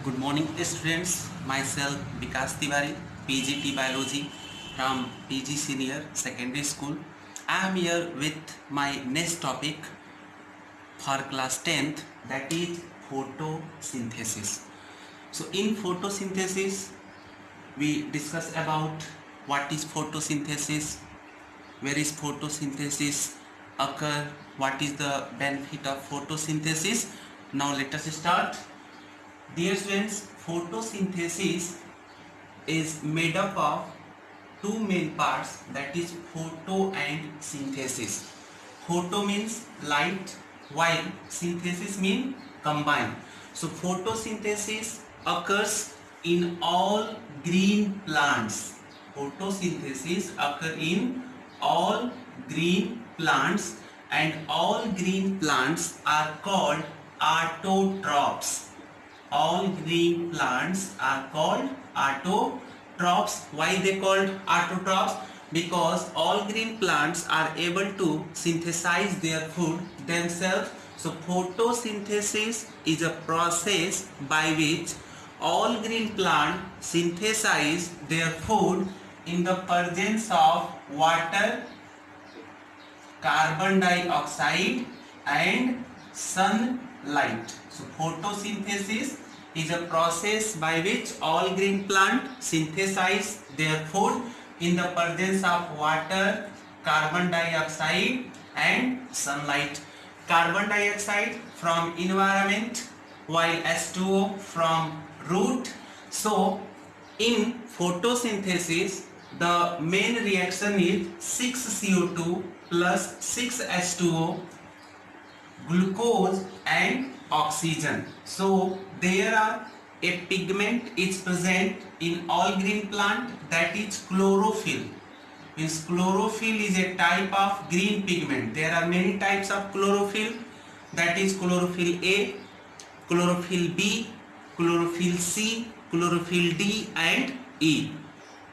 Good morning students, myself Vikas Tiwari, PGT Biology from PG Senior Secondary School. I am here with my next topic for class 10th, that is photosynthesis. So in photosynthesis we discuss about what is photosynthesis, where is photosynthesis occur, what is the benefit of photosynthesis. Now let us start. Dear students, photosynthesis is made up of two main parts, that is photo and synthesis. Photo means light, while synthesis means combine. So photosynthesis occurs in all green plants. Photosynthesis occur in all green plants, and all green plants are called autotrophs. All green plants are called autotrophs. Why they called autotrophs? Because all green plants are able to synthesize their food themselves. So photosynthesis is a process by which all green plants synthesize their food in the presence of water, carbon dioxide and sunlight. So photosynthesis is a process by which all green plants synthesize their food in the presence of water, carbon dioxide and sunlight. Carbon dioxide from environment, while H2O from root. So in photosynthesis the main reaction is 6CO2 plus 6H2O, glucose and oxygen. So there are a pigment is present in all green plant, that is chlorophyll. Means chlorophyll is a type of green pigment. There are many types of chlorophyll, that is chlorophyll A, chlorophyll B, chlorophyll C, chlorophyll D and E.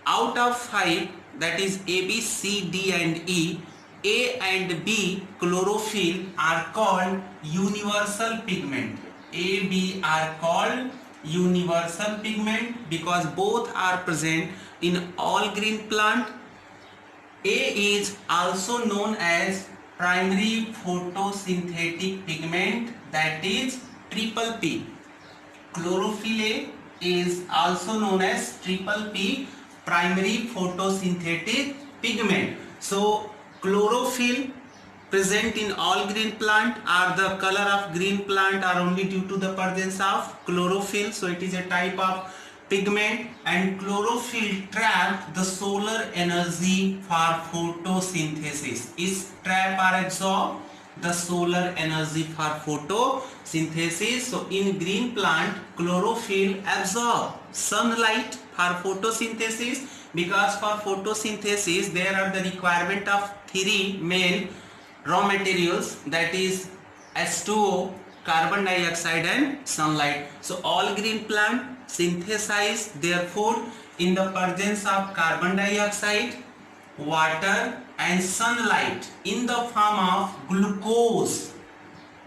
Out of 5, that is A, B, C, D and E, A and B chlorophyll are called universal pigment. A, B are called universal pigment because both are present in all green plant. A is also known as primary photosynthetic pigment, that is triple P. Chlorophyll A is also known as triple P, primary photosynthetic pigment. So chlorophyll present in all green plant, are the color of green plant are only due to the presence of chlorophyll. So it is a type of pigment, and chlorophyll trap the solar energy for photosynthesis. Is trap or absorb the solar energy for photosynthesis. So in green plant chlorophyll absorb sunlight for photosynthesis, because for photosynthesis there are the requirement of three main raw materials, that is H2O, carbon dioxide and sunlight. So all green plant synthesize their food in the presence of carbon dioxide, water and sunlight in the form of glucose.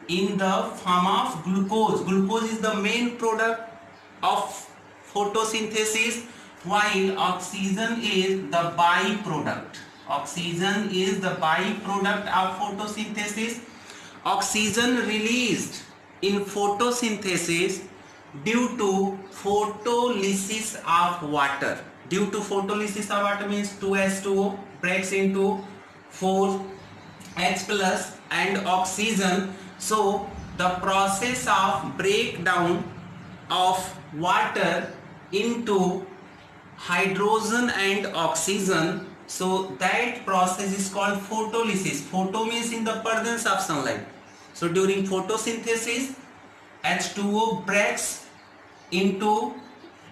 In the form of glucose. Glucose is the main product of photosynthesis, while oxygen is the byproduct. Oxygen is the byproduct of photosynthesis. Oxygen released in photosynthesis due to photolysis of water. Due to photolysis of water means 2H2O breaks into 4H plus and oxygen. So the process of breakdown of water into hydrogen and oxygen, so that process is called photolysis. Photo means in the presence of sunlight. So during photosynthesis H2O breaks into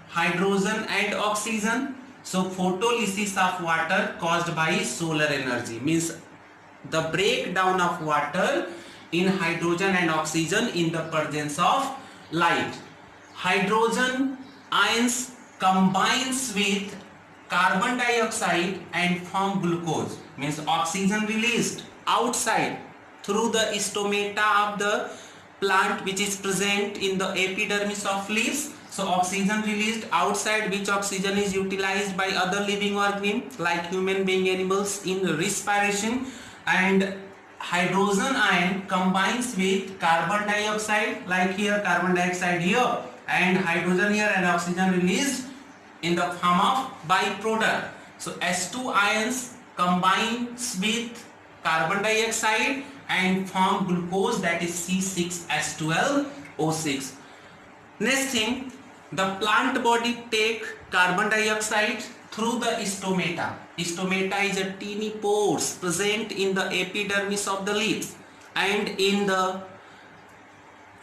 hydrogen and oxygen. So photolysis of water caused by solar energy, means the breakdown of water in hydrogen and oxygen in the presence of light. Hydrogen ions combines with carbon dioxide and form glucose, means oxygen released outside through the stomata of the plant which is present in the epidermis of leaves, So oxygen released outside, which oxygen is utilized by other living organisms like human being, animals in respiration, and hydrogen ion combines with carbon dioxide, like here carbon dioxide here and hydrogen here, and oxygen released in the form of byproduct. So H2 ions combines with carbon dioxide and form glucose, that is C6H12O6. Next thing, the plant body take carbon dioxide through the stomata. Stomata is a teeny pores present in the epidermis of the leaves and in the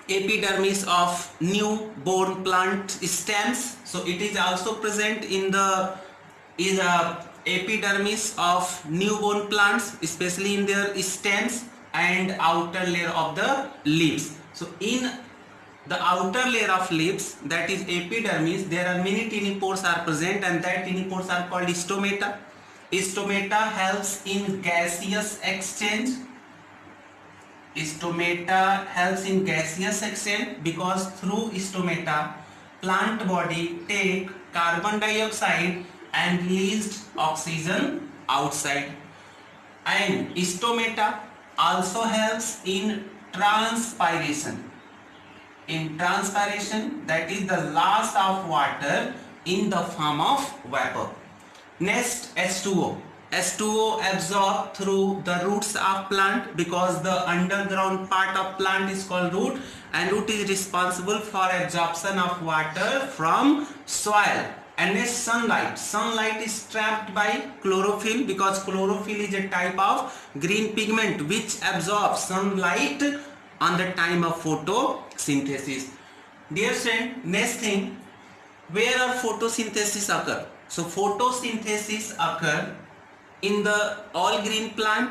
epidermis of newborn plant stems. So it is also present in the epidermis of newborn plants, especially in their stems and outer layer of the leaves. So in the outer layer of leaves, that is epidermis, there are many tiny pores are present, and that tiny pores are called stomata. Stomata helps in gaseous exchange. Stomata helps in gaseous exchange because through stomata plant body take carbon dioxide and released oxygen outside. And stomata also helps in transpiration. In transpiration, that is the loss of water in the form of vapor. Next, H2O. H2O absorbed through the roots of plant because the underground part of plant is called root, and root is responsible for absorption of water from soil. And next, sunlight. Sunlight is trapped by chlorophyll because chlorophyll is a type of green pigment which absorbs sunlight on the time of photosynthesis. Dear friend, next thing, where are photosynthesis occur? So photosynthesis occur in the all green plant,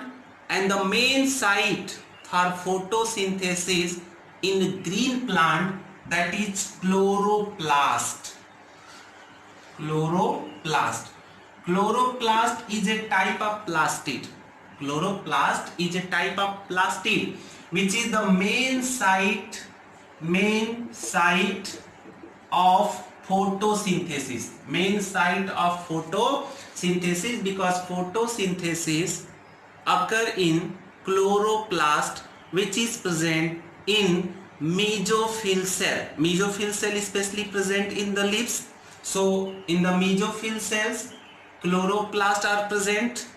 and the main site for photosynthesis in green plant, that is chloroplast. Chloroplast. Chloroplast is a type of plastid. Chloroplast is a type of plastid which is the main site of photosynthesis. Main site of photosynthesis, because photosynthesis occur in chloroplast, which is present in mesophyll cell. Mesophyll cell is especially present in the leaves. So in the mesophyll cells, chloroplast are present.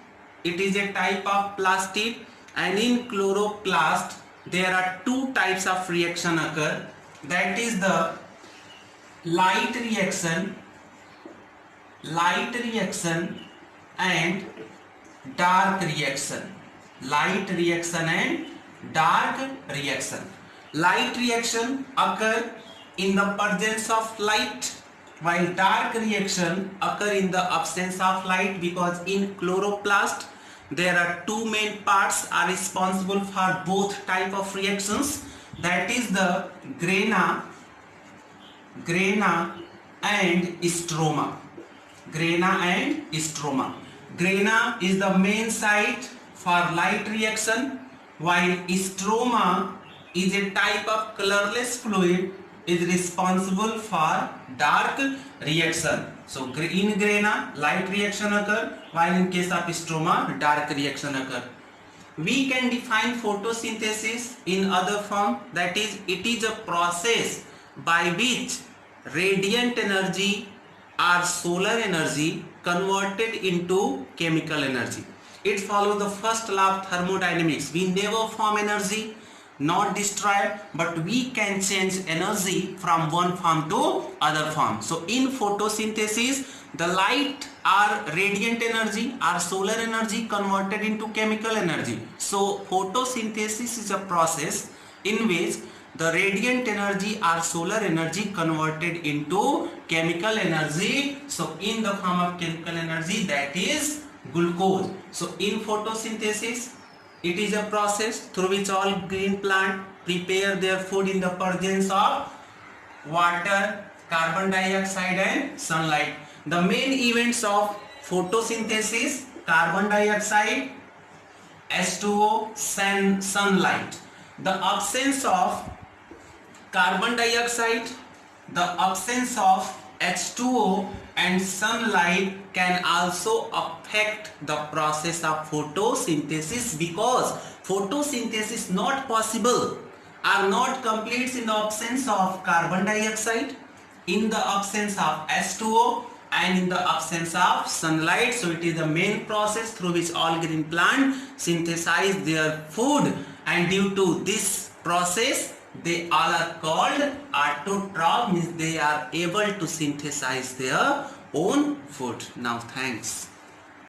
It is a type of plastid, and in chloroplast there are two types of reaction occur. That is the light reaction and dark reaction. Light reaction and dark reaction. Light reaction occur in the presence of light, while dark reaction occur in the absence of light, because in chloroplast there are two main parts are responsible for both type of reactions. That is the grana and stroma. Grana is the main site for light reaction, while stroma is a type of colorless fluid is responsible for dark reaction. So in grana light reaction occur, while in case of stroma dark reaction occur. We can define photosynthesis in other form, that is, it is a process by which radiant energy or solar energy converted into chemical energy. It follows the first law of thermodynamics. We never form energy, not destroy, but we can change energy from one form to other form. So in photosynthesis, the light or radiant energy or solar energy converted into chemical energy. So photosynthesis is a process in which the radiant energy or solar energy converted into chemical energy. So in the form of chemical energy, that is glucose. So in photosynthesis, it is a process through which all green plant prepare their food in the presence of water, carbon dioxide and sunlight. The main events of photosynthesis: carbon dioxide, H2O, sunlight. The absence of carbon dioxide the absence of H2O and sunlight can also affect the process of photosynthesis, because photosynthesis not possible are not complete in the absence of carbon dioxide, in the absence of H2O, and in the absence of sunlight. So it is the main process through which all green plant synthesize their food, and due to this process they all are called autotroph, means they are able to synthesize their own food. Now thanks.